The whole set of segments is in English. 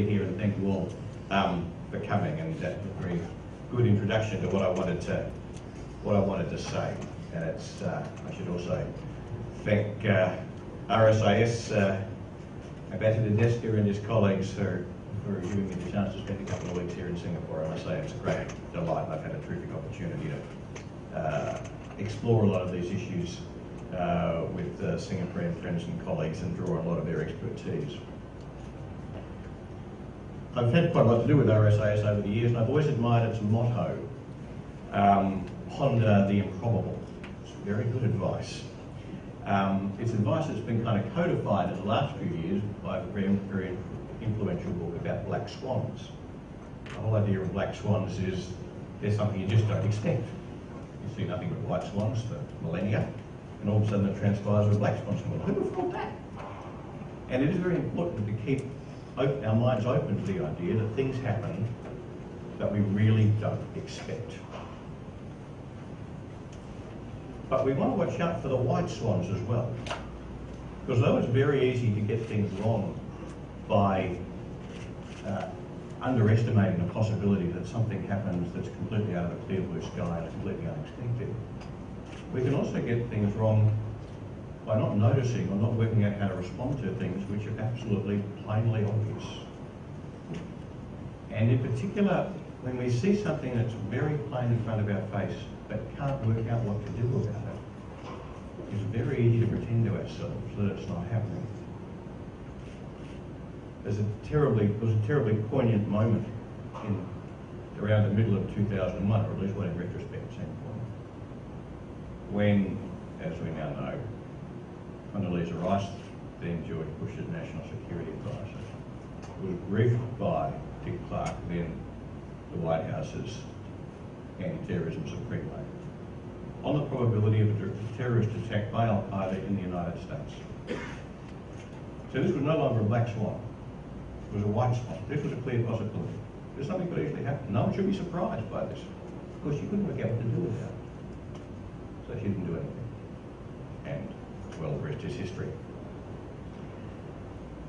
here and thank you all for coming, and that was a very good introduction to what I wanted to say. And it's I should also thank RSIS, Ambassador Desker and his colleagues for giving me the chance to spend a couple of weeks here in Singapore. And I say it's a great delight. I've had a terrific opportunity to explore a lot of these issues with Singaporean friends and colleagues and draw on a lot of their expertise. I've had quite a lot to do with RSIS over the years, and I've always admired its motto, ponder the improbable. It's very good advice. It's advice that's been kind of codified in the last few years by a very influential book about black swans. The whole idea of black swans is there's something you just don't expect. You see nothing but white swans for millennia, and all of a sudden it transpires with black swans. Well, who would have thought that? And it is very important to keep our minds open to the idea that things happen that we really don't expect. But we want to watch out for the white swans as well, because though it's very easy to get things wrong by underestimating the possibility that something happens that's completely out of a clear blue sky and completely unexpected, we can also get things wrong by not noticing or not working out how to respond to things which are absolutely plainly obvious. And in particular, when we see something that's very plain in front of our face but can't work out what to do about it, it's very easy to pretend to ourselves that it's not happening. There was a terribly poignant moment around the middle of 2001, or at least one in retrospect seemed poignant, when, as we now know, Condoleezza Rice, then George Bush's National Security Advisor, was briefed by Dick Clark, then the White House's anti-terrorism supremo, on the probability of a terrorist attack by Al-Qaeda in the United States. So this was no longer a black swan, it was a white swan. This was a clear possibility. There's something could actually happen. No one should be surprised by this. Of course, she couldn't work out what to do with that. So she didn't do anything. And, well, the rest is history.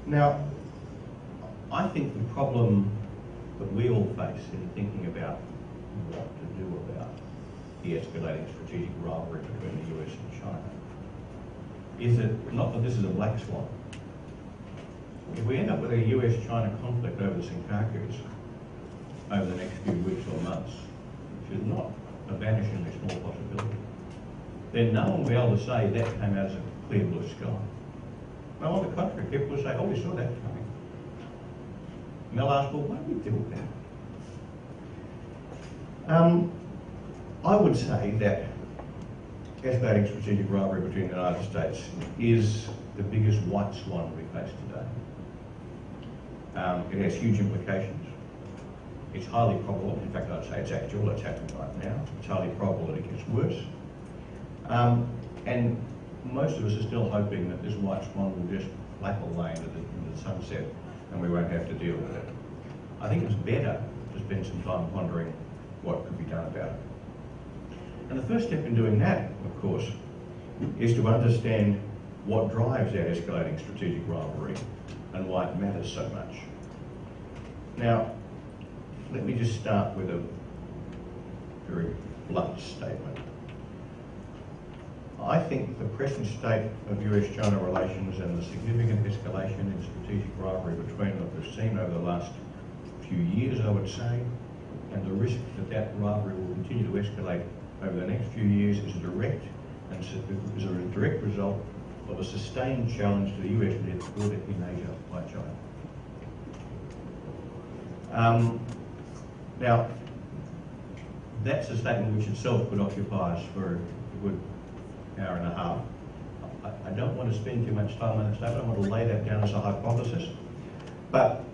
Now, I think the problem that we all face in thinking about what to do about the escalating strategic rivalry between the US and China is that, not that this is a black swan, if we end up with a US-China conflict over the Senkakus over the next few weeks or months, which is not a vanishingly small possibility, then no one will be able to say that came out as a clear blue sky. No, on the contrary, people will say, oh, we saw that coming. And they'll ask, well, what do we do with that? I would say that escalating strategic rivalry between the United States is the biggest white swan we face today. It has huge implications. It's highly probable, in fact I'd say it's actual, it's happening right now. It's highly probable that it gets worse. And most of us are still hoping that this white swan will just flap away into the sunset and we won't have to deal with it. I think it's better to spend some time pondering what could be done about it. And the first step in doing that, of course, is to understand what drives that escalating strategic rivalry and why it matters so much. Now, let me just start with a very blunt statement. I think the present state of US-China relations and the significant escalation in strategic rivalry between what we've seen over the last few years, I would say, and the risk that that rivalry will continue to escalate over the next few years is a direct result of a sustained challenge to the US-led order in Asia by China. Now, that's a statement which itself could occupy us for a good hour and a half. I don't want to spend too much time on that statement. I want to lay that down as a hypothesis. But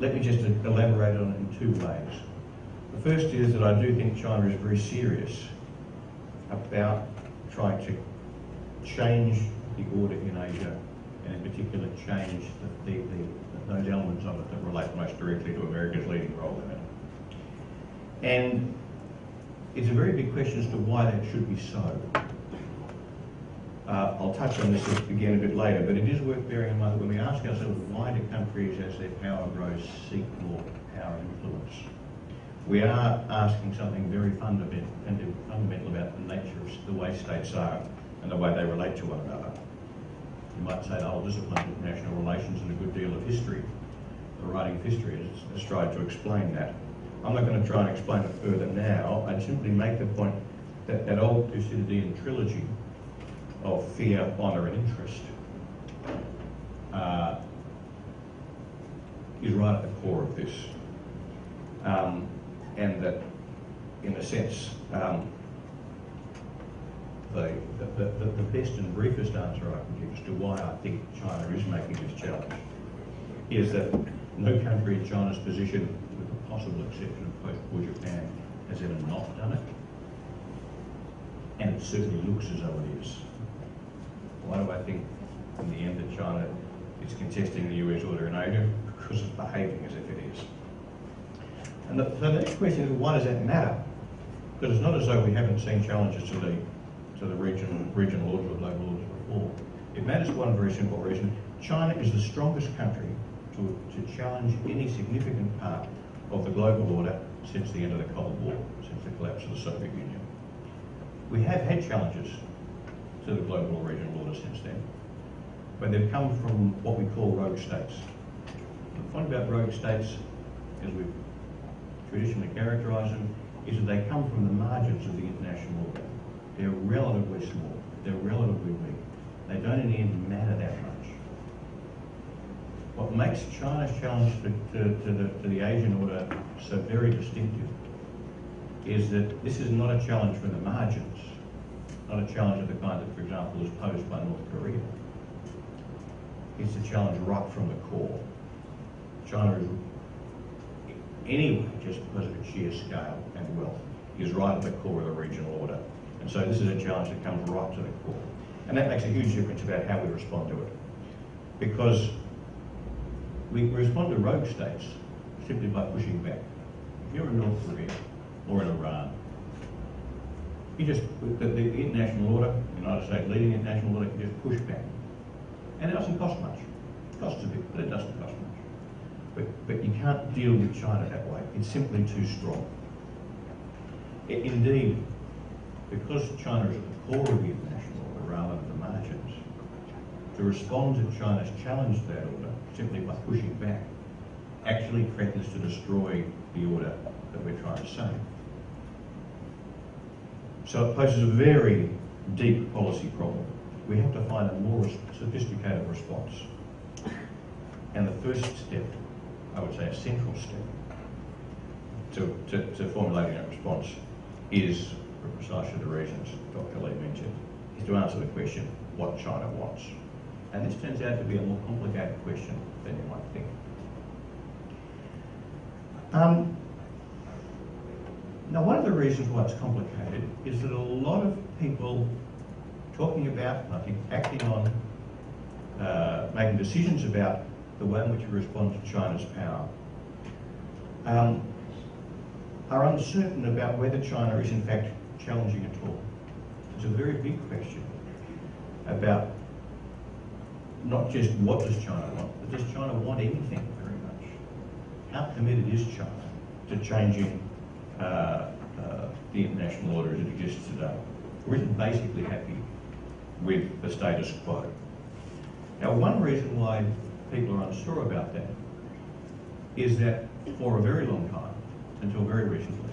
let me just elaborate on it in two ways. The first is that I do think China is very serious about trying to change the order in Asia, and in particular change those elements of it that relate most directly to America's leading role in it. And it's a very big question as to why that should be so. I'll touch on this again a bit later, but it is worth bearing in mind that when we ask ourselves why do countries, as their power grows, seek more power and influence, we are asking something very fundamental about the nature of the way states are and the way they relate to one another. You might say the whole discipline of international relations and a good deal of history, the writing of history, has tried to explain that. I'm not going to try and explain it further now. I'd simply make the point that that old Thucydidean trilogy of fear, honour and interest is right at the core of this. And that, in a sense, the best and briefest answer I can give as to why I think China is making this challenge is that no country in China's position, with the possible exception of post-war Japan, has ever not done it. And it certainly looks as though it is. Why do I think in the end that China is contesting the US order in Asia? Because it's behaving as if it is. And so the next question is, why does that matter? Because it's not as though we haven't seen challenges to the regional order or global order before. It matters for one very simple reason. China is the strongest country to challenge any significant part of the global order since the end of the Cold War, since the collapse of the Soviet Union. We have had challenges to the global or regional order since then, but they've come from what we call rogue states. The point about rogue states, as we've traditionally characterised them, is that they come from the margins of the international order. They're relatively small, they're relatively weak. They don't in the end matter that much. What makes China's challenge to the Asian order so very distinctive is that this is not a challenge from the margins, not a challenge of the kind that, for example, is posed by North Korea. It's a challenge right from the core. China is, anyway, just because of its sheer scale and wealth, is right at the core of the regional order. And so this is a challenge that comes right to the core. And that makes a huge difference about how we respond to it. Because we respond to rogue states simply by pushing back. If you're in North Korea or in Iran, you just, the international order, the United States leading international order, you just push back. And it doesn't cost much. It costs a bit, but it doesn't cost much. But you can't deal with China that way. It's simply too strong. Indeed, because China is at the core of the international order rather than the margins, to respond to China's challenge to that order simply by pushing back actually threatens to destroy the order that we're trying to save. So it poses a very deep policy problem. We have to find a more sophisticated response. And the first step, I would say a central step, to formulating that response is, for precisely the reasons Dr. Lee mentioned, is to answer the question, what China wants. And this turns out to be a more complicated question than you might think. Now, one of the reasons why it's complicated is that a lot of people talking about, and I think acting on, making decisions about the way in which we respond to China's power, are uncertain about whether China is in fact challenging at all. It's a very big question about not just what does China want, but does China want anything very much? How committed is China to changing the international order as it exists today? Or is it basically happy with the status quo? Now, one reason why people are unsure about that is that for a very long time, until very recently,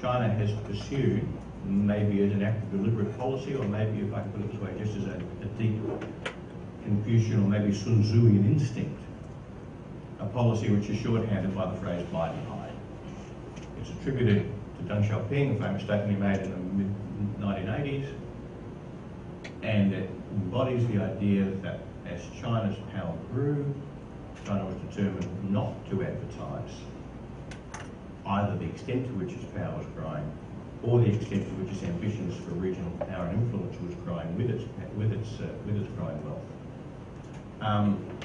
China has pursued, maybe as an act of deliberate policy, or maybe, if I can put it this way, just as a deep Confucian or maybe Sun Tzuian instinct, a policy which is shorthanded by the phrase Biden high. It's attributed to Deng Xiaoping, a famous statement he made in the mid-1980s, and it embodies the idea that as China's power grew, China was determined not to advertise either the extent to which its power was growing or the extent to which its ambitions for regional power and influence was growing with its growing wealth.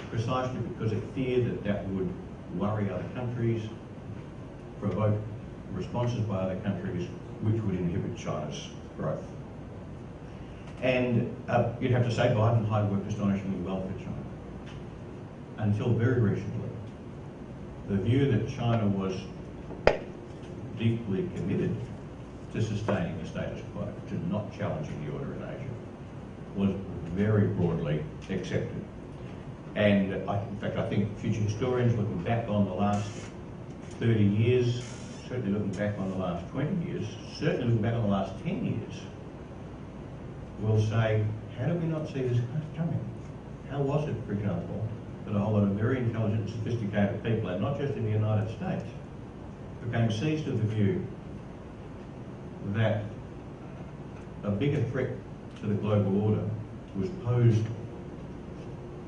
Precisely because it feared that that would worry other countries, provoke responses by other countries which would inhibit China's growth. And you'd have to say Biden had worked astonishingly well for China. Until very recently, the view that China was deeply committed to sustaining the status quo, to not challenging the order in Asia, was very broadly accepted. And in fact, I think future historians looking back on the last 30 years, certainly looking back on the last 20 years, certainly looking back on the last 10 years, will say, how did we not see this coming? How was it, for example, that a whole lot of very intelligent, sophisticated people, and not just in the United States, became seized of the view that a bigger threat to the global order was posed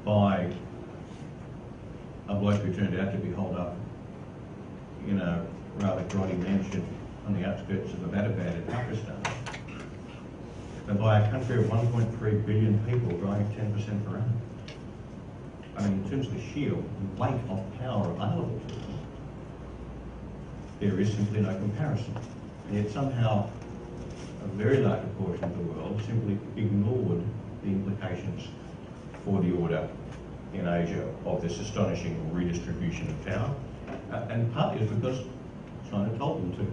by a bloke who turned out to be holed up in a rather grotty mansion on the outskirts of Abbottabad in Pakistan, and by a country of 1.3 billion people growing at 10% per annum. I mean, in terms of the sheer weight of power available to them, there is simply no comparison. And yet somehow a very large proportion of the world simply ignored the implications for the order in Asia of this astonishing redistribution of power. And partly it's because China told them to.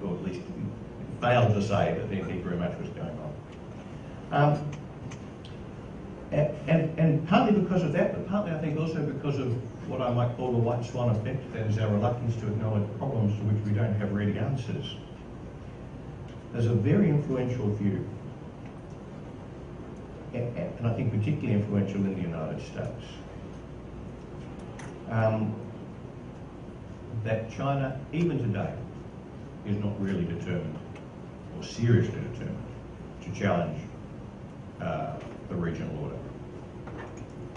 Or at least failed to say that anything very much was going on. And partly because of that, but partly I think also because of what I might call the white swan effect, that is our reluctance to acknowledge problems to which we don't have ready answers. There's a very influential view, and I think particularly influential in the United States, that China, even today, is not really determined, or seriously determined, to challenge the regional order.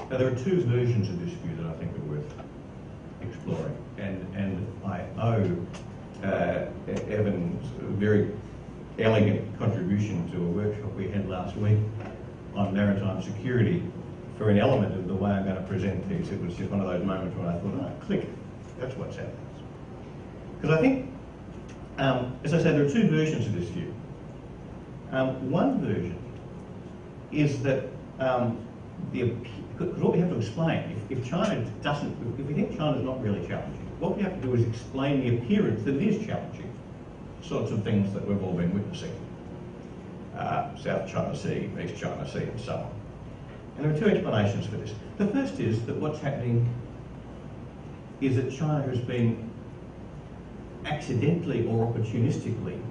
Now, there are two versions of this view that I think are worth exploring, and I owe Evan's very elegant contribution to a workshop we had last week on maritime security for an element of the way I'm going to present these. It was just one of those moments when I thought, oh, click, that's what's happening. Because I think, as I said, there are two versions of this view. One version is that because what we have to explain, if China doesn't, if we think China's not really challenging, what we have to do is explain the appearance that it is challenging, sorts of things that we've all been witnessing. South China Sea, East China Sea, and so on. And there are two explanations for this. The first is that what's happening is that China has been accidentally or opportunistically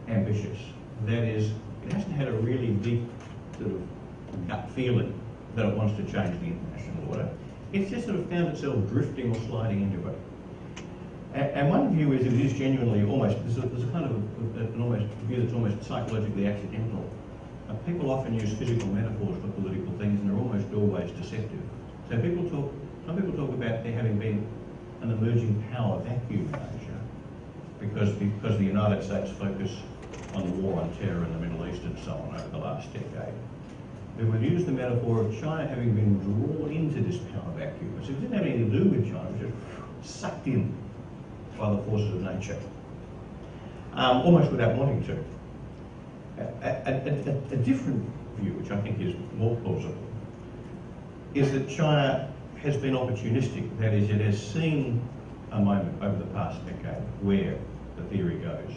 ambitious. That is, it hasn't had a really deep sort of gut feeling that it wants to change the international order. It's just sort of found itself drifting or sliding into it. And one view is it is genuinely almost, there's a kind of an almost view that's almost psychologically accidental. People often use physical metaphors for political things, and they're almost always deceptive. So some people talk about there having been an emerging power vacuum in Asia because the United States focus on the war on terror in the Middle East and so on over the last decade. But we've used the metaphor of China having been drawn into this power vacuum. So it didn't have anything to do with China, it was just sucked in by the forces of nature, almost without wanting to. A different view, which I think is more plausible, is that China has been opportunistic. That is, it has seen a moment over the past decade where, the theory goes,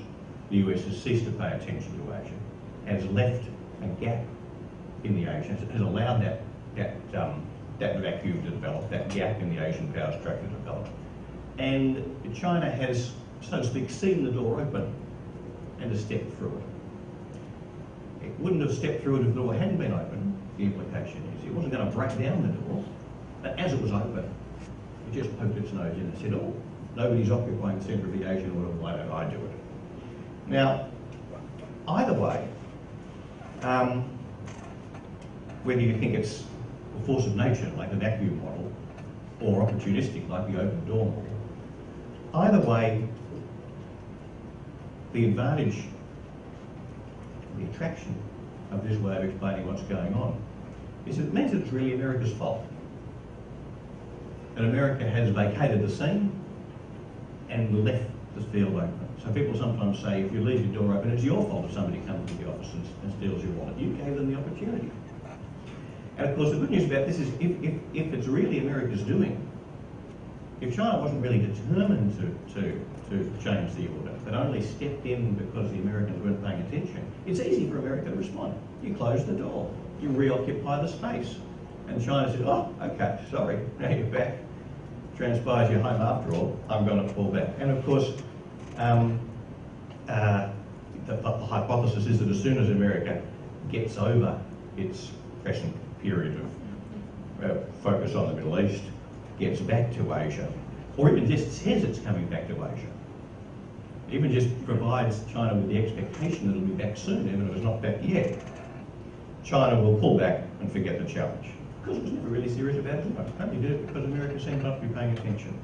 the US has ceased to pay attention to Asia, has left a gap in the Asia, has allowed that vacuum to develop, that gap in the Asian power structure to develop. And China has, so to speak, seen the door open and has stepped through it. It wouldn't have stepped through it if the door hadn't been open, the implication is. It wasn't going to break down the door, but as it was open, it just poked its nose in and said, oh, nobody's occupying the centre of the Asian order, why don't I do it? Now, either way, whether you think it's a force of nature, like the vacuum model, or opportunistic, like the open door model, either way, the advantage, the attraction of this way of explaining what's going on is it means that it's really America's fault. And America has vacated the scene and left the field open. So people sometimes say, if you leave your door open, it's your fault if somebody comes to the office and steals your wallet. You gave them the opportunity. And of course, the good news about this is if it's really America's doing, if China wasn't really determined to change the order, but only stepped in because the Americans weren't paying attention, it's easy for America to respond. You close the door, you reoccupy the space. And China said, oh, okay, sorry, now you're back. Transpires you're home after all, I'm going to pull back. And of course, the hypothesis is that as soon as America gets over its present period of focus on the Middle East, gets back to Asia, or even just says it's coming back to Asia, even just provides China with the expectation that it'll be back soon, even if it's not back yet, China will pull back and forget the challenge. Because it was never really serious about it anyway. Only did it because America seemed not to be paying attention.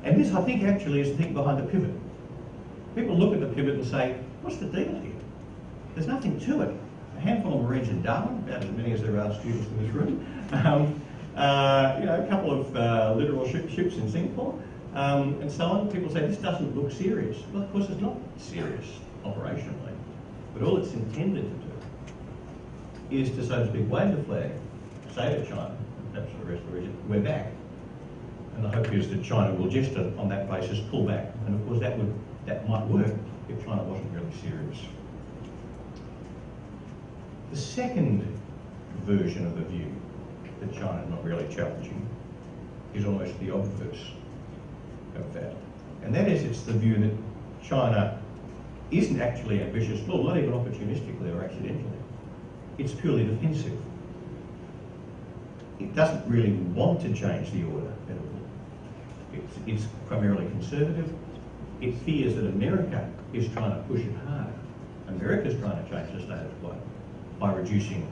And this, I think, actually is the thing behind the pivot. People look at the pivot and say, what's the deal here? There's nothing to it. A handful of Marines in Darwin, about as many as there are students in this room. A couple of literal ships in Singapore, and so on. People say, this doesn't look serious. Well, of course, it's not serious operationally, but all it's intended to do is to, so to speak, wave the flag, say to China, and perhaps the rest of the region, we're back. And the hope is that China will just, on that basis, pull back. And of course, that might work if China wasn't really serious. The second version of the view that China is not really challenging is almost the obverse of that. And that is, it's the view that China isn't actually ambitious, well, not even opportunistically or accidentally. It's purely defensive. It doesn't really want to change the order at all. It's primarily conservative. It fears that America is trying to push it harder. America's trying to change the status quo by reducing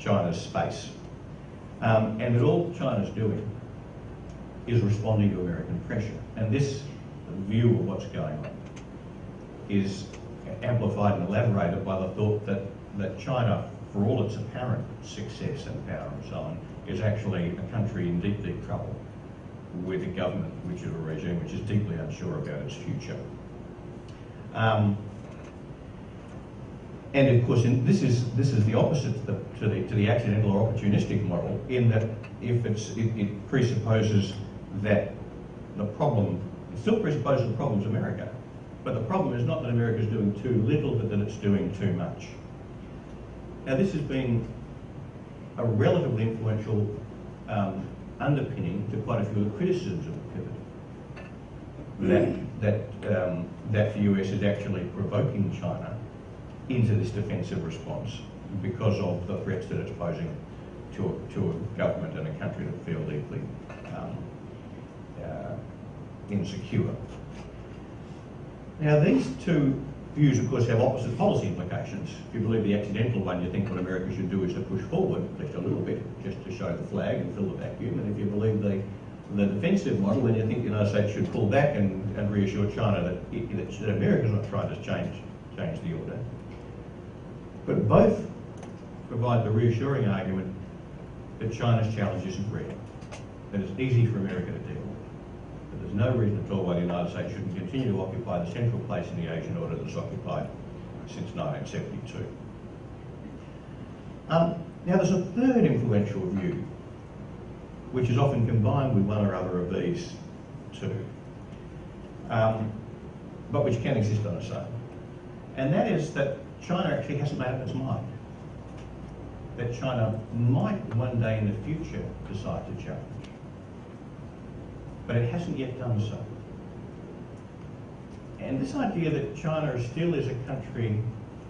China's space. And that all China's doing is responding to American pressure. And this view of what's going on is amplified and elaborated by the thought that China, for all its apparent success and power and so on, is actually a country in deep, deep trouble with a government, which is a regime which is deeply unsure about its future. And of course, this is the opposite to the accidental or opportunistic model, in that it presupposes that the problem, it still presupposes the problem's America, but the problem is not that America is doing too little, but that it's doing too much. Now, this has been a relatively influential underpinning to quite a few of the criticisms of the pivot. That the US is actually provoking China into this defensive response because of the threats that it's posing to a government and a country that feel deeply insecure. Now, these two views, of course, have opposite policy implications. If you believe the accidental one, you think what America should do is to push forward just a little bit, just to show the flag and fill the vacuum. And if you believe the defensive model, then you think the United States should pull back and reassure China that America's not trying to change the order. But both provide the reassuring argument that China's challenge isn't real, that it's easy for America to deal with. But there's no reason at all why the United States shouldn't continue to occupy the central place in the Asian order that's occupied since 1972. Now, there's a third influential view, which is often combined with one or other of these two, but which can exist on its own. And that is that China actually hasn't made up its mind. That China might one day in the future decide to challenge, but it hasn't yet done so. And this idea that China still is a country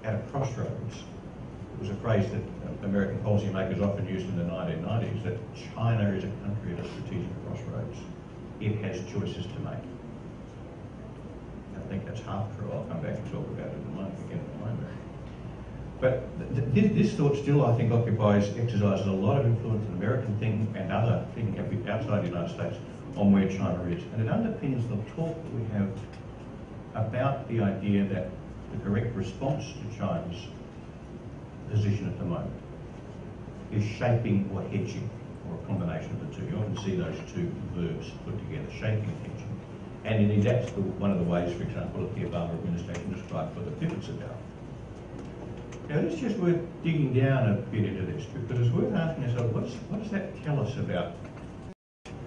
at a crossroads, it was a phrase that American policymakers often used in the 1990s, that China is a country at a strategic crossroads. It has choices to make. I think that's half true. I'll come back and talk about it in a moment. But this thought still, I think, exercises a lot of influence in American thinking and other thinking outside the United States on where China is. And it underpins the talk that we have about the idea that the correct response to China's position at the moment is shaping or hedging, or a combination of the two. You often see those two verbs put together, shaping and hedging. And indeed that's one of the ways, for example, that the Obama administration described what the pivots about. Now it's just worth digging down a bit into this, because it's worth asking ourselves, what does that tell us about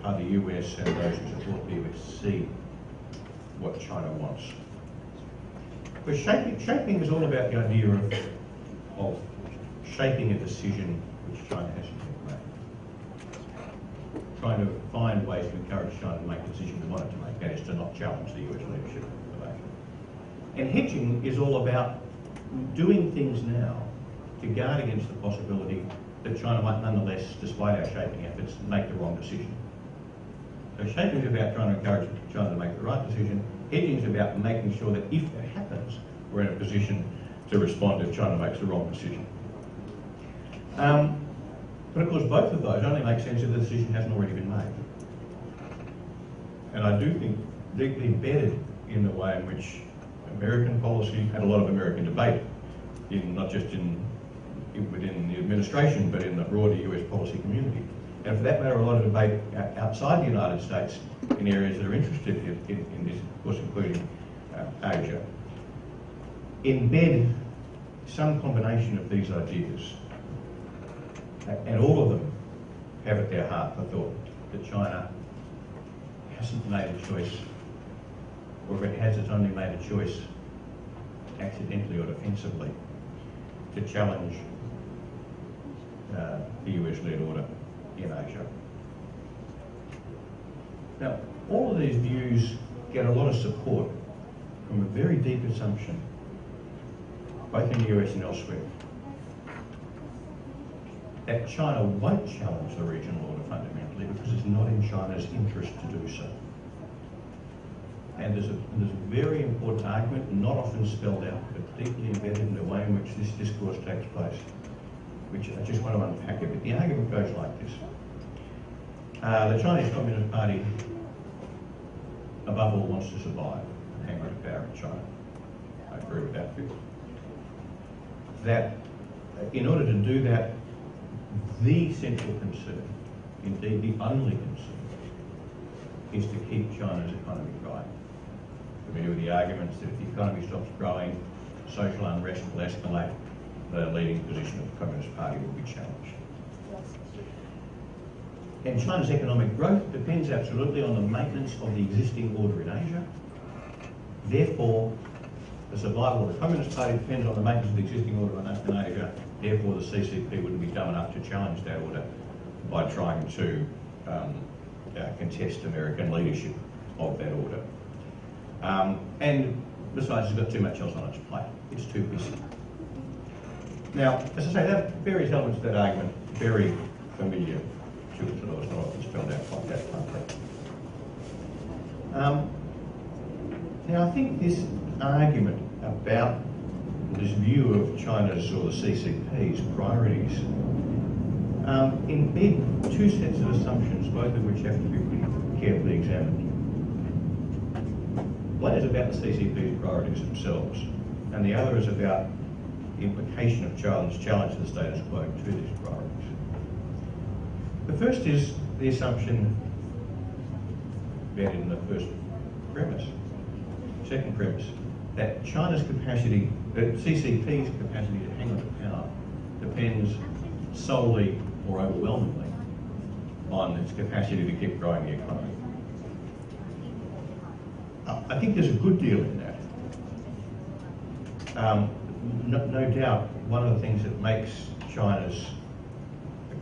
how the US and those who support the US see what China wants? But shaping is all about the idea of shaping a decision which China hasn't yet made. Trying to find ways to encourage China to make the decision we want it to make, that is to not challenge the US leadership of Asia. And hedging is all about doing things now to guard against the possibility that China might nonetheless, despite our shaping efforts, make the wrong decision. So shaping is about trying to encourage China to make the right decision. Hedging is about making sure that if that happens, we're in a position to respond if China makes the wrong decision. But of course both of those only make sense if the decision hasn't already been made. And I do think deeply embedded in the way in which American policy and a lot of American debate, not just within the administration, but in the broader US policy community. And for that matter, a lot of debate outside the United States in areas that are interested in this, of course, including Asia, embed some combination of these ideas. And all of them have at their heart the thought that China hasn't made a choice, or if it has, it's only made a choice accidentally or defensively to challenge the US-led order in Asia. Now, all of these views get a lot of support from a very deep assumption, both in the US and elsewhere, that China won't challenge the regional order fundamentally because it's not in China's interest to do so. And there's a very important argument, not often spelled out, but deeply embedded in the way in which this discourse takes place, which I just want to unpack a bit. The argument goes like this. The Chinese Communist Party, above all, wants to survive and hang on to power in China. I agree with that view. That in order to do that, the central concern, indeed the only concern, is to keep China's economy growing. Familiar with the arguments that if the economy stops growing, social unrest will escalate, the leading position of the Communist Party will be challenged. And China's economic growth depends absolutely on the maintenance of the existing order in Asia. Therefore, the survival of the Communist Party depends on the maintenance of the existing order in Asia. Therefore, the CCP wouldn't be dumb enough to challenge that order by trying to contest American leadership of that order. And besides, it's got too much else on its plate. It's too busy. Now, as I say, that various elements of that argument very familiar to us, although it's not often spelled out like that bluntly. Now, I think this argument about this view of China's or the CCP's priorities embed two sets of assumptions, both of which have to be pretty carefully examined. One is about the CCP's priorities themselves, and the other is about the implication of challenge to the status quo to these priorities. The first is the assumption embedded in the first premise. Second premise, that China's capacity, that CCP's capacity to hang on to power depends solely or overwhelmingly on its capacity to keep growing the economy. I think there's a good deal in that. No doubt, one of the things that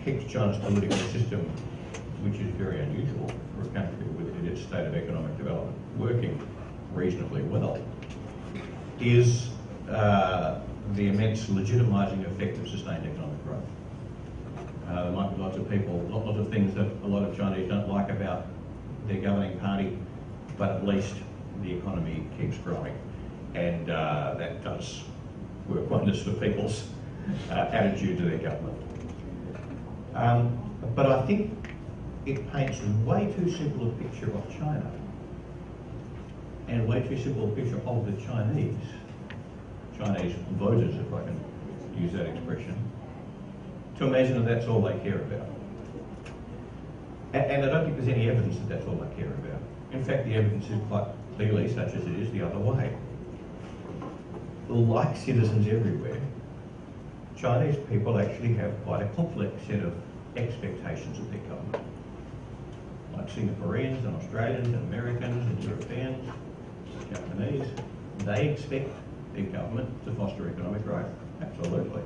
keeps China's political system, which is very unusual for a country with its state of economic development, working reasonably well, is the immense legitimising effect of sustained economic growth. There might be lots of things that a lot of Chinese don't like about their governing party, but at least the economy keeps growing, and that does work wonders for people's attitude to their government. But I think it paints way too simple a picture of China, and way too simple a picture of the Chinese voters, if I can use that expression, to imagine that that's all they care about. And I don't think there's any evidence that that's all they care about. In fact, the evidence is quite clearly, such as it is, the other way. Like citizens everywhere, Chinese people actually have quite a complex set of expectations of their government. Like Singaporeans and Australians and Americans and Europeans, Japanese, they expect their government to foster economic growth. Absolutely.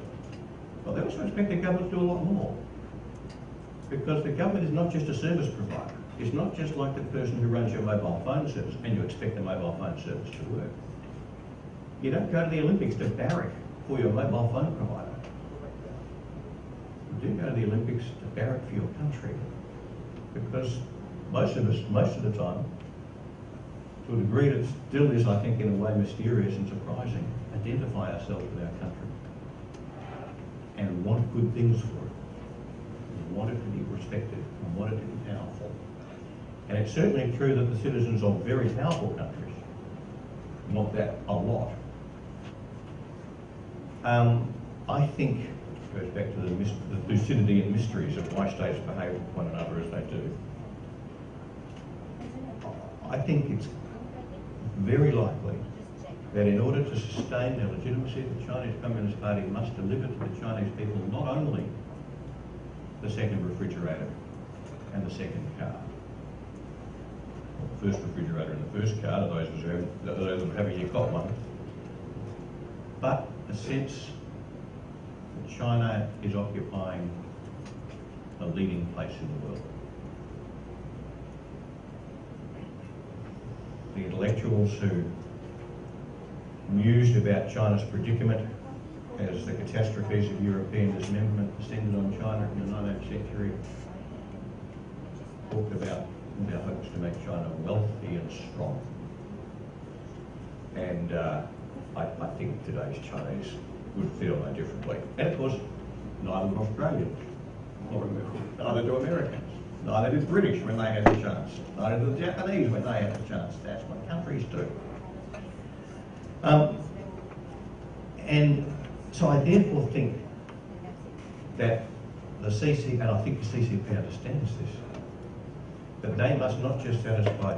But they also expect their government to do a lot more. Because the government is not just a service provider. It's not just like the person who runs your mobile phone service and you expect the mobile phone service to work. You don't go to the Olympics to barrack for your mobile phone provider. You do go to the Olympics to barrack for your country. Because most of us, most of the time, to a degree that still is, I think, in a way mysterious and surprising, identify ourselves with our country and want good things for it. We want it to be respected and want it to be powerful. And it's certainly true that the citizens of very powerful countries want that a lot. I think it goes back to the lucidity and mysteries of why states behave with one another as they do. I think it's very likely that in order to sustain the legitimacy, the Chinese Communist Party must deliver to the Chinese people not only the second refrigerator and the second car, the first refrigerator and the first car, to those who haven't yet got one, but a sense that China is occupying a leading place in the world. The intellectuals who mused about China's predicament as the catastrophes of European dismemberment descended on China in the 19th century talked about their hopes to make China wealthy and strong. And I think today's Chinese would feel no differently. And of course, neither do Australians, neither do Americans, neither do the British when they have the chance, neither do the Japanese when they have the chance. That's what countries do. And so I therefore think that the CCP, and I think the CCP understands this, that they must not just satisfy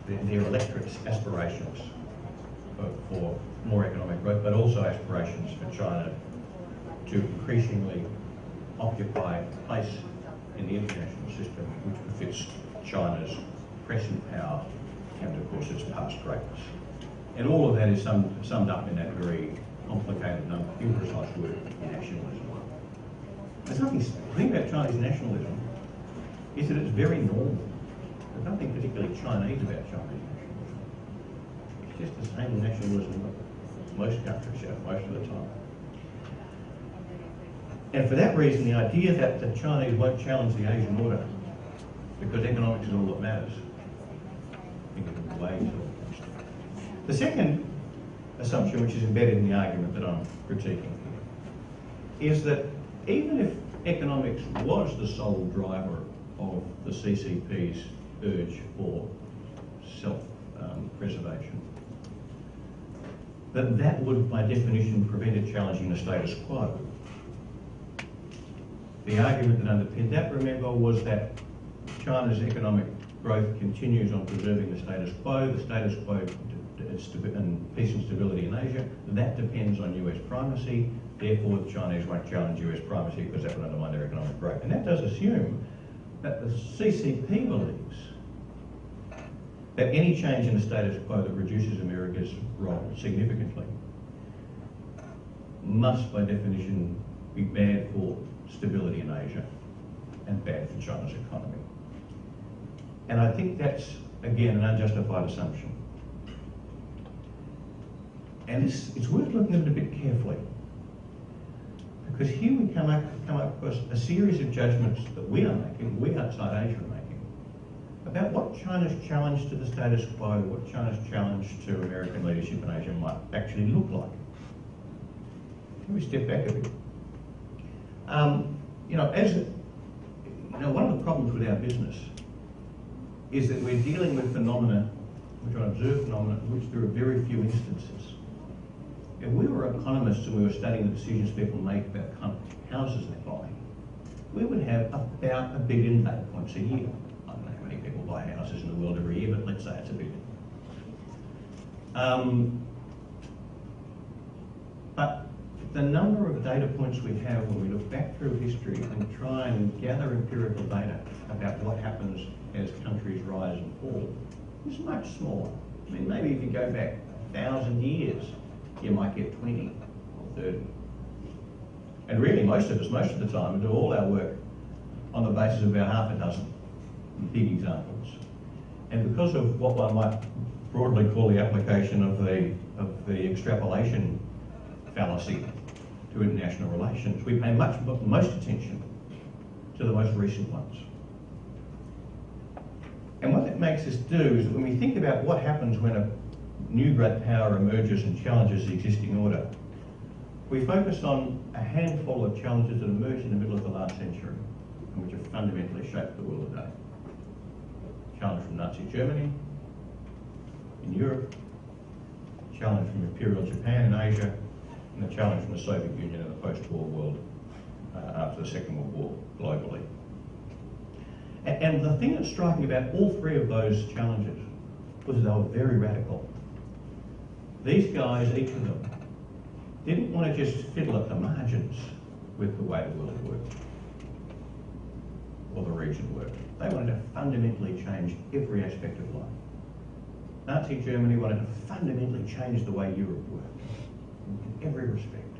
their electorate's aspirations for more economic growth, but also aspirations for China to increasingly occupy a place in the international system which befits China's present power and, of course, its past greatness. And all of that is summed up in that very complicated and imprecise word, nationalism. There's nothing, the thing about Chinese nationalism is that it's very normal. There's nothing particularly Chinese about Chinese nationalism. It's just the same nationalism that most countries have most of the time. And for that reason, the idea that the Chinese won't challenge the Asian order because economics is all that matters, I think is way too optimistic. The second assumption, which is embedded in the argument that I'm critiquing here, is that even if economics was the sole driver of the CCP's urge for self-preservation, that would, by definition, prevent it challenging the status quo. The argument that underpinned that, remember, was that China's economic growth continues on preserving the status quo and peace and stability in Asia. That depends on US primacy. Therefore, the Chinese won't challenge US primacy because that would undermine their economic growth. And that does assume that the CCP believes that any change in the status quo that reduces America's role significantly must, by definition, be bad for stability in Asia and bad for China's economy. And I think that's, again, an unjustified assumption. And it's worth looking at it a bit carefully, because here we come up with a series of judgments that we are making, we outside Asia are making, about what China's challenge to the status quo, what China's challenge to American leadership in Asia might actually look like. Can we step back a bit? One of the problems with our business is that we're dealing with phenomena, we're trying to observe phenomena in which there are very few instances. If we were economists and we were studying the decisions people make about the kind of houses they buy, we would have about 1 billion data points a year. I don't know how many people buy buy houses in the world every year, but let's say it's 1 billion. But the number of data points we have when we look back through history and try and gather empirical data about what happens as countries rise and fall is much smaller. I mean, maybe if you go back 1,000 years, you might get 20 or 30. And really, most of the time, do all our work on the basis of about half a dozen big examples. And because of what one might broadly call the application of the extrapolation fallacy to international relations, we pay most attention to the most recent ones. And what that makes us do is when we think about what happens when a new great power emerges and challenges the existing order, we focus on a handful of challenges that emerged in the middle of the last century and which have fundamentally shaped the world today. Challenge from Nazi Germany in Europe, challenge from Imperial Japan in Asia, and the challenge from the Soviet Union in the post-war world after the Second World War globally. And the thing that's striking about all three of those challenges was they were very radical. These guys, each of them, didn't want to just fiddle at the margins with the way the world worked or the region worked. They wanted to fundamentally change every aspect of life. Nazi Germany wanted to fundamentally change the way Europe worked in every respect.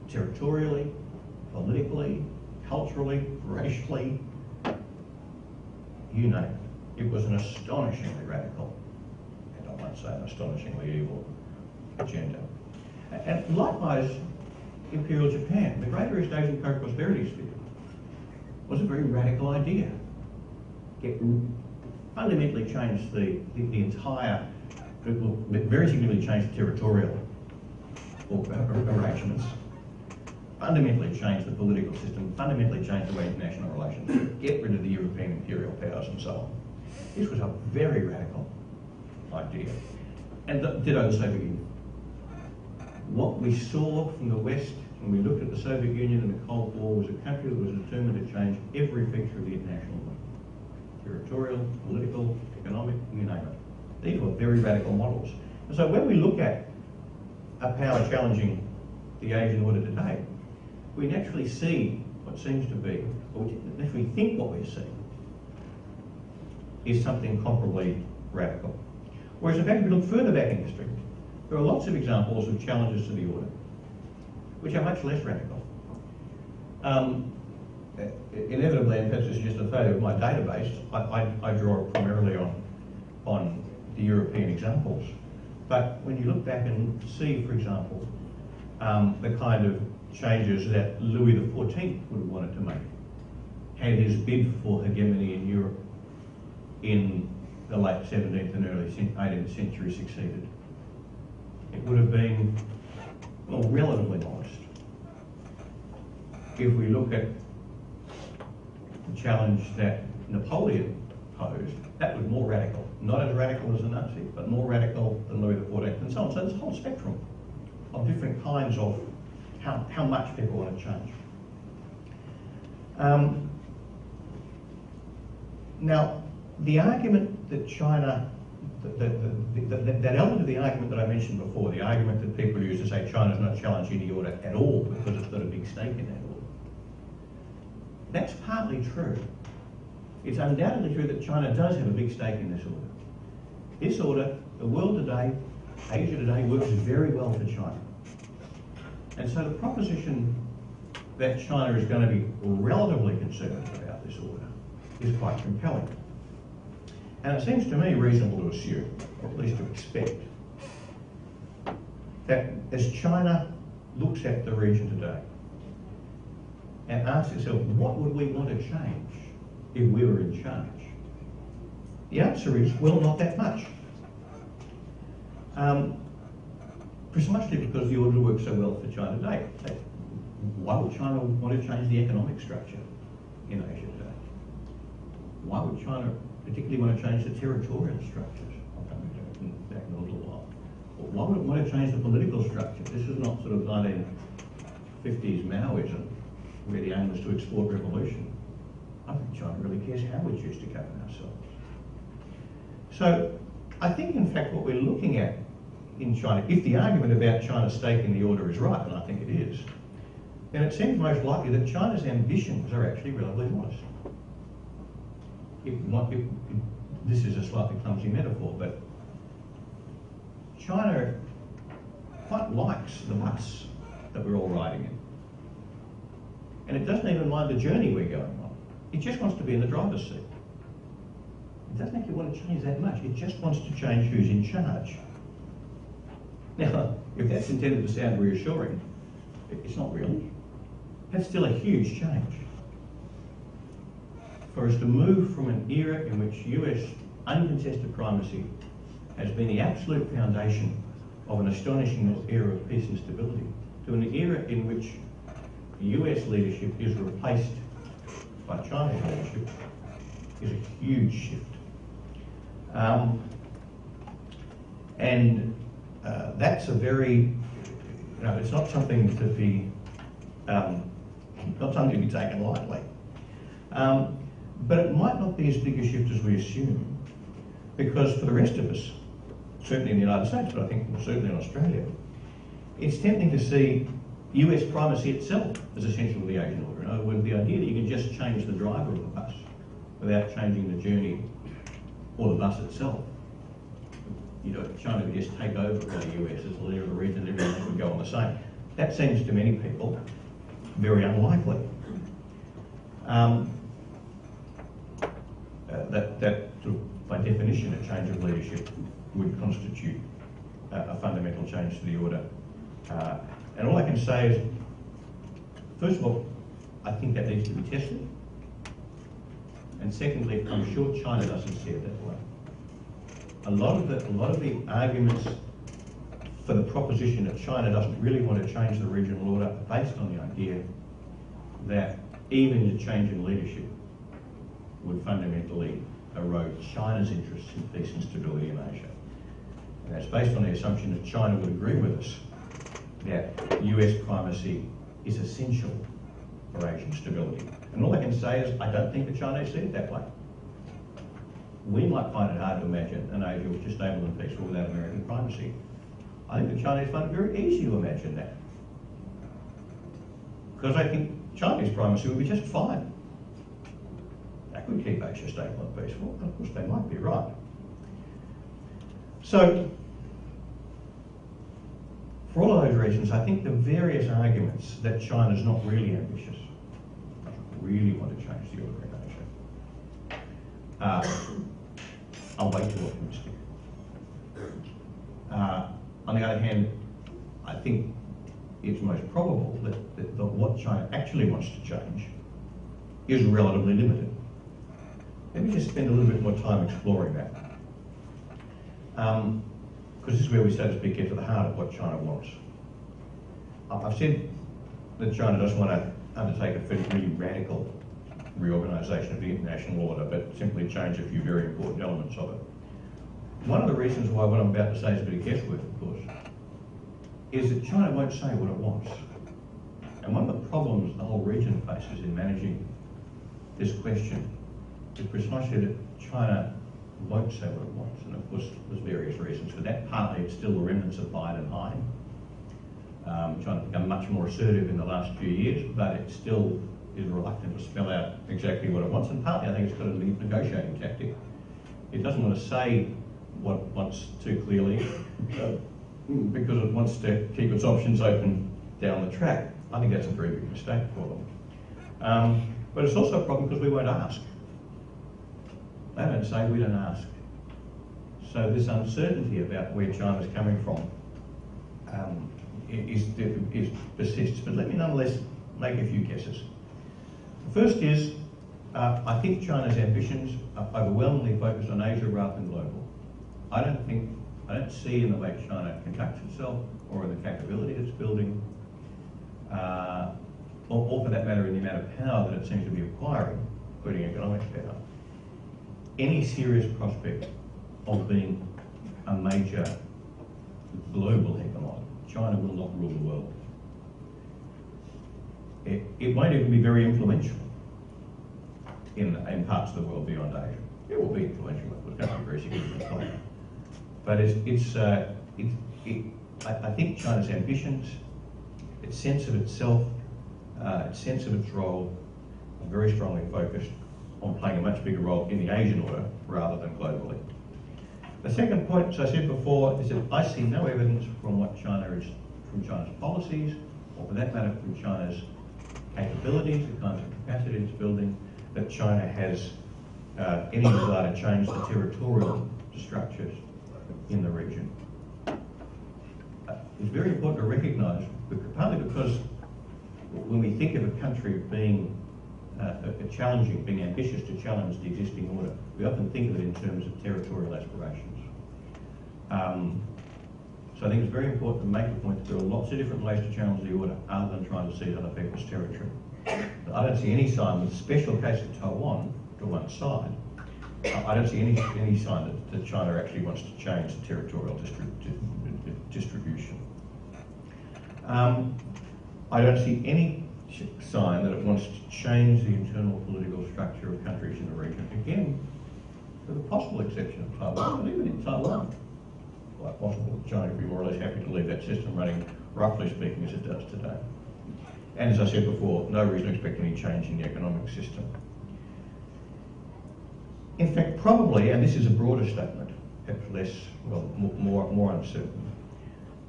Territorially, politically, culturally, racially, you name it. It was an astonishingly radical, and I might say an astonishingly evil agenda. And likewise, Imperial Japan, the Greater East Asian Co-Prosperity Sphere, was a very radical idea. It fundamentally changed the entire, very significantly changed the territorial arrangements, fundamentally changed the political system, fundamentally changed the way international relations work, get rid of the European imperial powers and so on. This was a very radical idea. And ditto the Soviet Union. What we saw from the West when we looked at the Soviet Union and the Cold War was a country that was determined to change every feature of the international order. Territorial, political, economic, you name it. These were very radical models. And so when we look at a power challenging the Asian order today, we naturally see what seems to be, or naturally think what we're seeing, is something comparably radical. Whereas in fact, if we look further back in history, there are lots of examples of challenges to the order, which are much less radical. Inevitably, and perhaps it's just a failure of my database, I draw primarily on the European examples. But when you look back and see, for example, the kind of changes that Louis XIV would have wanted to make, had his bid for hegemony in Europe in the late 17th and early 18th century succeeded, it would have been, well, relatively modest. If we look at the challenge that Napoleon posed, that was more radical. Not as radical as the Nazis, but more radical than Louis XIV and so on. So there's a whole spectrum of different kinds of how much people want to change. Now, the argument that China, that element of the argument that I mentioned before, the argument that people use to say China's not challenging the order at all because it's got a big stake in that order, that's partly true. It's undoubtedly true that China does have a big stake in this order. This order, the world today, Asia today, works very well for China. And so the proposition that China is going to be relatively conservative about this order is quite compelling. And it seems to me reasonable to assume, or at least to expect, that as China looks at the region today and asks itself, what would we want to change if we were in charge? The answer is, well, not that much. Precisely because the order works so well for China today. Why would China want to change the economic structure in Asia today? Why would China particularly want to change the territorial structures? I'll come back in a little while. Why would it want to change the political structure? This is not sort of 1950s Maoism, where the aim was to export revolution. I think China really cares how we choose to govern ourselves. So I think, in fact, what we're looking at in China, if the argument about China's stake in the order is right, and I think it is, then it seems most likely that China's ambitions are actually relatively modest. This is a slightly clumsy metaphor, but China quite likes the bus that we're all riding in. And it doesn't even mind the journey we're going on. It just wants to be in the driver's seat. It doesn't actually want to change that much. It just wants to change who's in charge. Now, if that's intended to sound reassuring, it's not really. That's still a huge change. For us to move from an era in which US uncontested primacy has been the absolute foundation of an astonishing era of peace and stability, to an era in which US leadership is replaced by Chinese leadership, is a huge shift. That's a very, it's not something to be, not something to be taken lightly. But it might not be as big a shift as we assume, because for the rest of us, certainly in the United States, but I think certainly in Australia, it's tempting to see US primacy itself as essential to the Asian order. In other words, the idea that you can just change the driver of the bus without changing the journey or the bus itself. China would just take over the US as the leader of the region and everything would go on the same. That seems to many people very unlikely. That by definition, a change of leadership would constitute a fundamental change to the order. And all I can say is, first of all, I think that needs to be tested. And secondly, I'm sure China doesn't see it that way. A lot of the arguments for the proposition that China doesn't really want to change the regional order are based on the idea that even a change in leadership would fundamentally erode China's interests in peace and stability in Asia. And that's based on the assumption that China would agree with us that US primacy is essential for Asian stability. And all I can say is, I don't think the Chinese see it that way. We might find it hard to imagine an Asia which is stable and peaceful without American primacy. I think the Chinese find it very easy to imagine that. Because I think Chinese primacy would be just fine. That could keep Asia stable and peaceful, and of course they might be right. So, for all of those reasons, I think the various arguments that China's not really ambitious, doesn't really want to change the order in Asia, are way too optimistic. On the other hand, I think it's most probable that what China actually wants to change is relatively limited. Let me just spend a little bit more time exploring that. Because this is where we, so to speak, get to the heart of what China wants. I've said that China doesn't want to undertake a really radical reorganisation of the international order, but simply change a few very important elements of it. One of the reasons why what I'm about to say is a bit of guesswork, of course, is that China won't say what it wants. And one of the problems the whole region faces in managing this question is precisely that China won't say what it wants. And of course, there's various reasons for that. Partly it's still the remnants of Biden and Hein. China's become much more assertive in the last few years, but it still is reluctant to spell out exactly what it wants. And partly I think it's got a negotiating tactic. It doesn't want to say what it wants too clearly because it wants to keep its options open down the track. I think that's a very big mistake for them. But it's also a problem because we won't ask. They don't say, we don't ask. So this uncertainty about where China's coming from persists. But let me nonetheless make a few guesses. The first is, I think China's ambitions are overwhelmingly focused on Asia rather than global. I don't see in the way China conducts itself or in the capability it's building, or for that matter in the amount of power that it seems to be acquiring, including economic power, any serious prospect of being a major global hegemon. China will not rule the world. It won't even be very influential in parts of the world beyond Asia. It will be influential. It's going to be a very significant player. But I think China's ambitions, its sense of itself, its sense of its role, are very strongly focused on playing a much bigger role in the Asian order rather than globally. The second point, as I said before, is that I see no evidence from China's policies, or for that matter from China's capabilities, the kinds of capacity it's building, that China has any desire to change the territorial structures in the region. It's very important to recognise, partly because when we think of a country being being ambitious to challenge the existing order, we often think of it in terms of territorial aspirations. So I think it's very important to make the point that there are lots of different ways to challenge the order other than trying to seize other people's territory. I don't see any sign, with the special case of Taiwan to one side, I don't see any sign that China actually wants to change the territorial distribution. I don't see any sign that it wants to change the internal political structure of countries in the region. Again, with the possible exception of Taiwan, but even in Taiwan, it's quite possible that China would be more or less happy to leave that system running, roughly speaking, as it does today. And as I said before, no reason to expect any change in the economic system. In fact, probably, and this is a broader statement, perhaps less, well, more uncertain,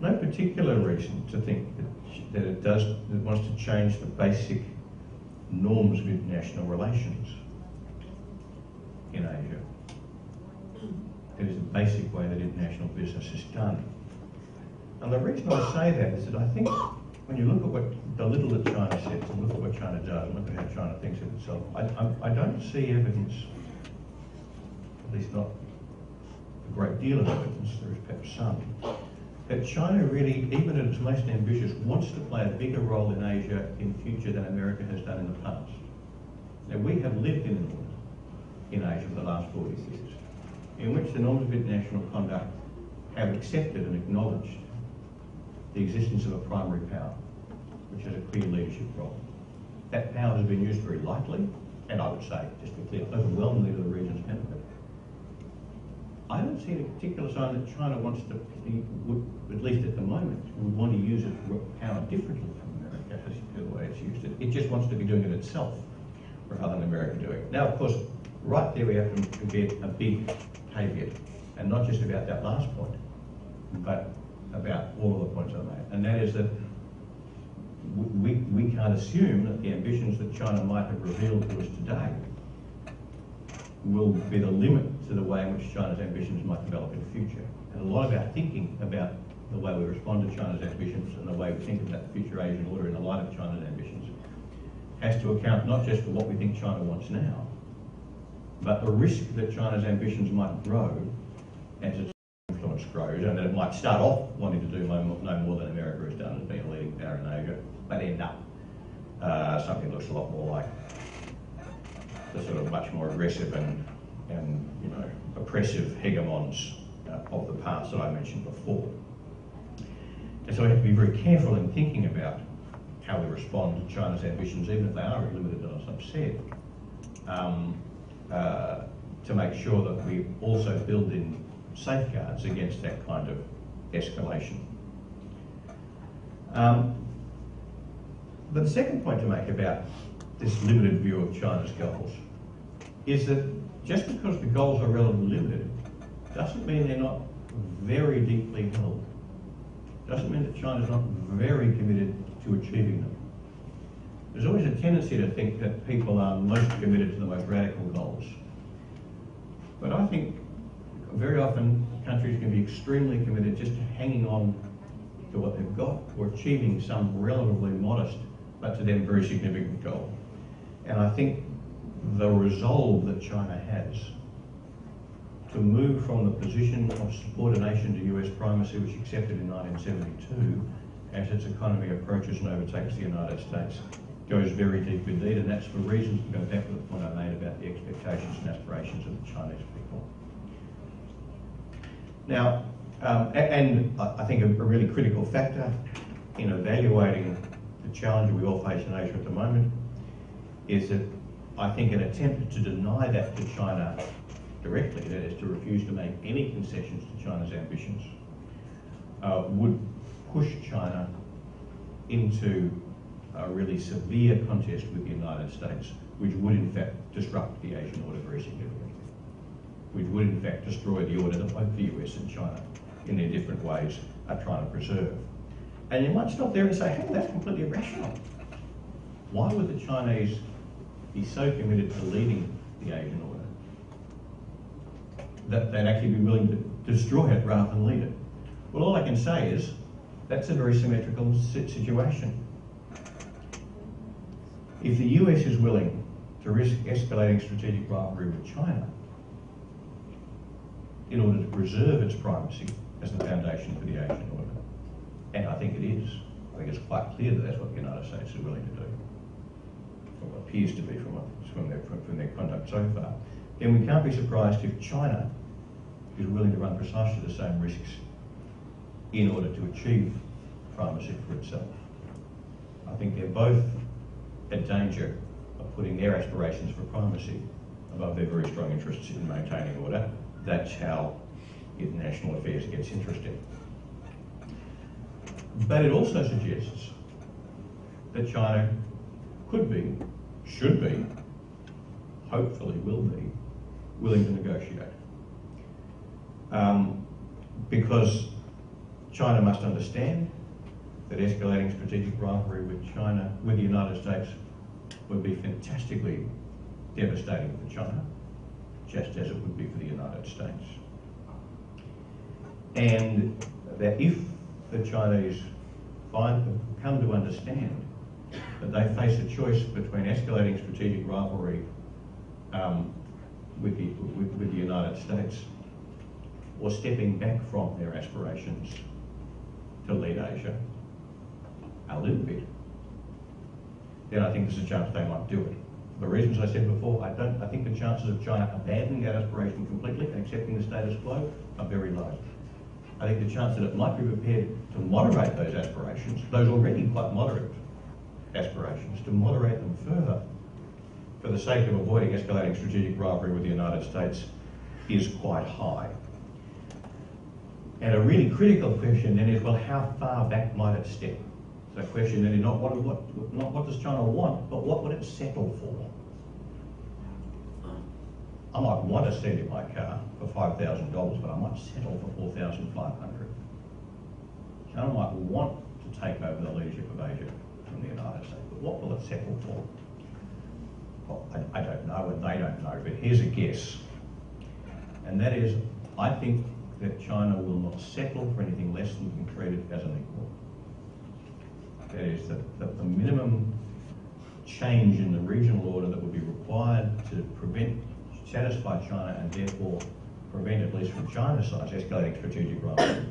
no particular reason to think that it wants to change the basic norms of international relations in Asia. It is the basic way that international business is done. And the reason I say that is that I think when you look at the little that China says and look at what China does and look at how China thinks of itself, I don't see evidence, at least not a great deal of evidence, there is perhaps some, that China really, even at its most ambitious, wants to play a bigger role in Asia in future than America has done in the past. Now, we have lived in an order in Asia for the last 40 years, in which the norms of international conduct have accepted and acknowledged the existence of a primary power, which has a clear leadership role. That power has been used very lightly, and I would say, just to be clear, overwhelmingly to the region's benefit. I don't see a particular sign that China wants to, at least at the moment, would want to use its power differently from America as the way it's used it. It just wants to be doing it itself rather than America doing it. Now, of course, right there we have to get a big caveat, and not just about that last point, but about all of the points I made, and that is that we can't assume that the ambitions that China might have revealed to us today will be the limit to the way in which China's ambitions might develop in the future. And a lot of our thinking about the way we respond to China's ambitions and the way we think about the future Asian order in the light of China's ambitions has to account not just for what we think China wants now, but the risk that China's ambitions might grow as its influence grows, and that it might start off wanting to do no more than America has done as being a leading power in Asia, but end up something that looks a lot more like the sort of much more aggressive and oppressive hegemons of the past that I mentioned before. And so we have to be very careful in thinking about how we respond to China's ambitions, even if they are limited, as I've said, to make sure that we also build in safeguards against that kind of escalation. But the second point to make about this limited view of China's goals is that just because the goals are relatively limited doesn't mean they're not very deeply held. Doesn't mean that China's not very committed to achieving them. There's always a tendency to think that people are most committed to the most radical goals. But I think very often countries can be extremely committed just to hanging on to what they've got or achieving some relatively modest but to them very significant goal. And I think the resolve that China has to move from the position of subordination to US primacy, which accepted in 1972, as its economy approaches and overtakes the United States, goes very deep indeed, and that's for reasons to go back to the point I made about the expectations and aspirations of the Chinese people. Now, and I think a really critical factor in evaluating the challenge we all face in Asia at the moment is that I think an attempt to deny that to China directly, that is to refuse to make any concessions to China's ambitions, would push China into a really severe contest with the United States, which would in fact disrupt the Asian order very significantly, which would in fact destroy the order that both the US and China, in their different ways, are trying to preserve. And you might stop there and say, hey, that's completely irrational. Why would the Chinese be so committed to leading the Asian order that they'd actually be willing to destroy it rather than lead it? Well, all I can say is that's a very symmetrical situation. If the US is willing to risk escalating strategic rivalry with China in order to preserve its primacy as the foundation for the Asian order, and I think it is, I think it's quite clear that that's what the United States is willing to do, or what appears to be from their conduct so far, then we can't be surprised if China is willing to run precisely the same risks in order to achieve primacy for itself. I think they're both at danger of putting their aspirations for primacy above their very strong interests in maintaining order. That's how international affairs gets interesting. But it also suggests that China could be, should be, hopefully will be, willing to negotiate. Because China must understand that escalating strategic rivalry with the United States, would be fantastically devastating for China, just as it would be for the United States. And that if the Chinese come to understand that they face a choice between escalating strategic rivalry with the United States, or stepping back from their aspirations to lead Asia a little bit, then I think there's a chance they might do it. For the reasons I said before, I think the chances of China abandoning that aspiration completely and accepting the status quo are very low. I think the chance that it might be prepared to moderate those aspirations, those already quite moderate aspirations, to moderate them further for the sake of avoiding escalating strategic rivalry with the United States, is quite high. And a really critical question then is, well, how far back might it step? So the question then is not what does China want, but what would it settle for? I might want to sell you my car for $5,000, but I might settle for $4,500. China might want to take over the leadership of Asia from the United States, but what will it settle for? Well, I don't know, and they don't know, but here's a guess. And that is, I think that China will not settle for anything less than being treated as an equal. That is, that the minimum change in the regional order that would be required to satisfy China and therefore prevent, at least from China's side, escalating strategic rivalry,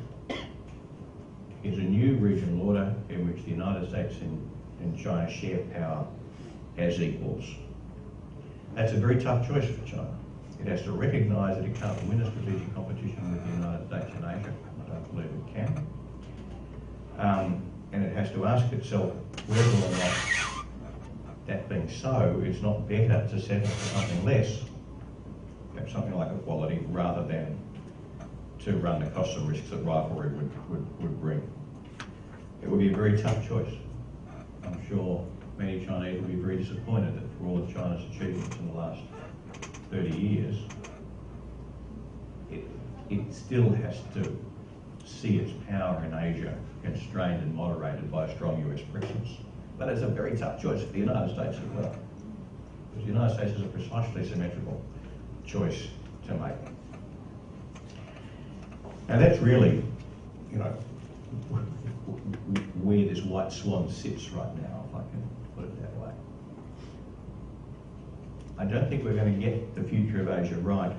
is a new regional order in which the United States and China share power as equals. That's a very tough choice for China. It has to recognise that it can't win a strategic competition with the United States and Asia. I don't believe it can. And it has to ask itself whether or not, that being so, it's not better to settle for something less, perhaps something like equality, rather than to run the costs and risks that rivalry would bring. It would be a very tough choice. I'm sure many Chinese will be very disappointed that for all of China's achievements in the last 30 years, it still has to see its power in Asia constrained and moderated by a strong US presence. But it's a very tough choice for the United States as well, because the United States has a precisely symmetrical choice to make. And that's really, where this white swan sits right now, if I can put it that way. I don't think we're going to get the future of Asia right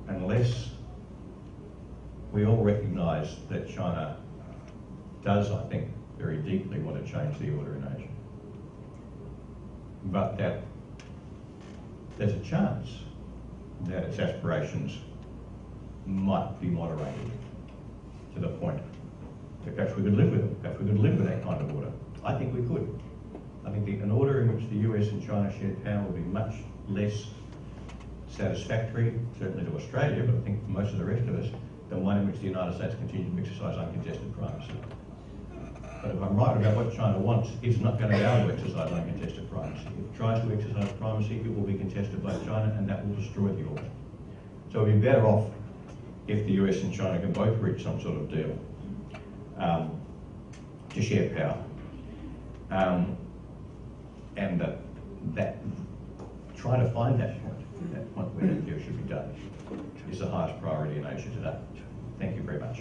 unless we all recognise that China does, I think, very deeply want to change the order in Asia. But that there's a chance that its aspirations might be moderated to the point that perhaps we could live with it, perhaps we could live with that kind of order. I think we could. I think an order in which the US and China shared power would be much less satisfactory, certainly to Australia, but I think for most of the rest of us, than one in which the United States continues to exercise uncontested primacy. But if I'm right about what China wants, it's not going to be able to exercise uncontested primacy. If it tries to exercise primacy, it will be contested by China, and that will destroy the order. So we'd be better off if the US and China can both reach some sort of deal to share power. And that trying to find that point where that deal should be done, is the highest priority in Asia today. Thank you very much.